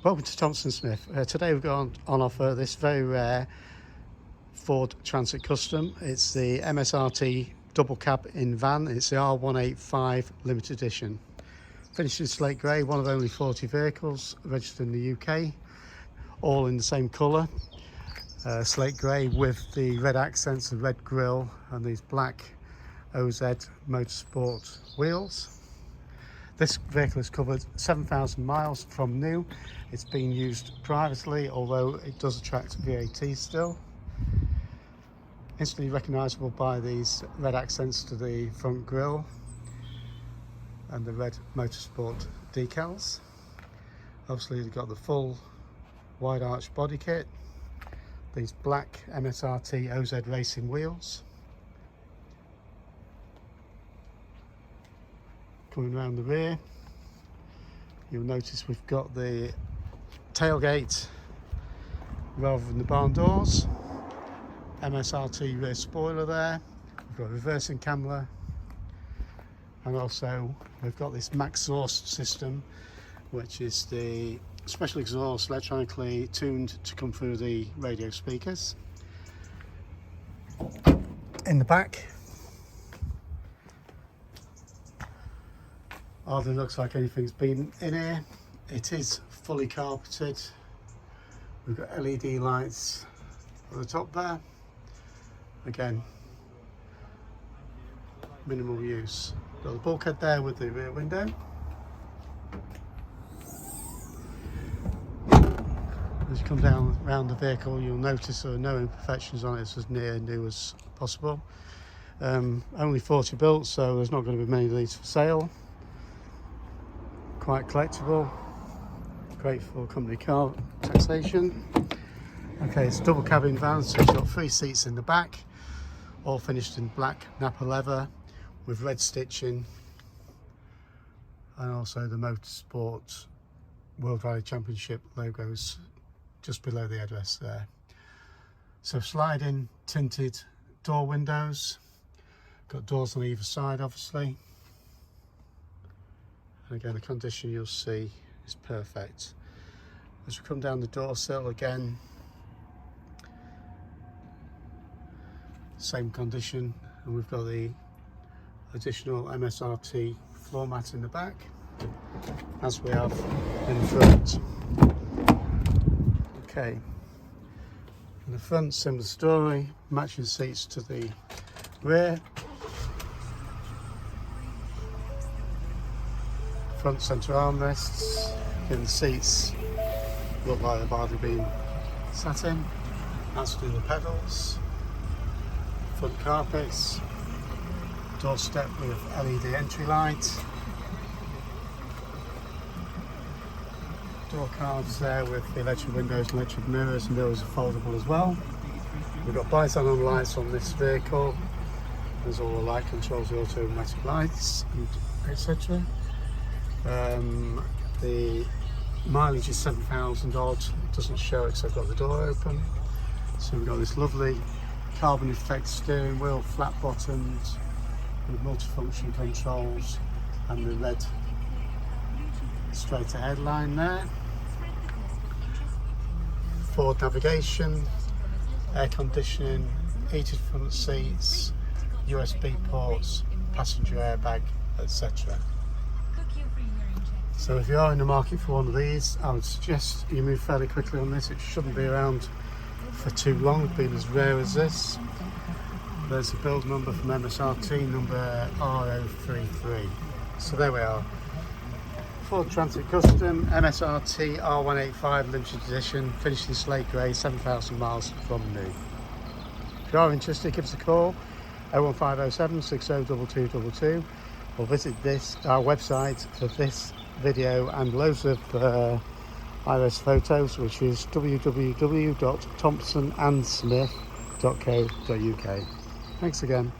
Welcome to Thompson Smith. Today we've got on offer this very rare Ford Transit Custom. It's the MS-RT double cab in van. It's the R185 limited edition. Finished in slate grey, one of only 40 vehicles registered in the UK, all in the same colour. Slate grey with the red accents, the red grille and these black OZ Motorsport wheels. This vehicle has covered 7,000 miles from new. It's been used privately, although it does attract VAT still. Instantly recognisable by these red accents to the front grille and the red Motorsport decals. Obviously you've got the full wide arch body kit, these black MS-RT OZ racing wheels. Coming around the rear, you'll notice we've got the tailgate rather than the barn doors. MS-RT rear spoiler there. We've got a reversing camera, and also we've got this max exhaust system, which is the special exhaust electronically tuned to come through the radio speakers. In the back, hardly looks like anything's been in here. It is fully carpeted. We've got LED lights at the top there. Again, minimal use. Got the bulkhead there with the rear window. As you come down around the vehicle, you'll notice there are no imperfections on it. It's as near new as possible. Only 40 built, so there's not going to be many of these for sale. Quite collectible, great for company car taxation. Okay, it's a double cabin van, so it's got 3 seats in the back, all finished in black Napa leather with red stitching, and also the Motorsport World Rally Championship logos just below the headrest there. So sliding tinted door windows, got doors on either side obviously. And again, the condition you'll see is perfect. As we come down the door sill again, same condition, and we've got the additional MS-RT floor mat in the back, as we have in the front. Okay, in the front, similar story, matching seats to the rear. Front centre armrests, and the seats look like they've hardly been sat in, as do the pedals. Front carpets, doorstep with LED entry light, door cards there with the electric windows and electric mirrors, and mirrors are foldable as well. We've got bi-xenon lights on this vehicle. There's all the light controls, the automatic lights, and etc. The mileage is 7,000 odd. It doesn't show it because I've got the door open. So we've got this lovely carbon effect steering wheel, flat bottoms with multifunction controls, and the red straight ahead line there. Forward navigation, air conditioning, heated front seats, USB ports, passenger airbag, etc. So if you are in the market for one of these, I would suggest you move fairly quickly on this. It shouldn't be around for too long, being as rare as this. There's a build number from MS-RT, number R033. So there we are. Ford Transit Custom, MS-RT R185 limited edition, finished in slate grey, 7,000 miles from new. If you are interested, give us a call, 01507 602222, or visit our website for this video and loads of iris photos, which is www.thompsonandsmith.co.uk. Thanks again.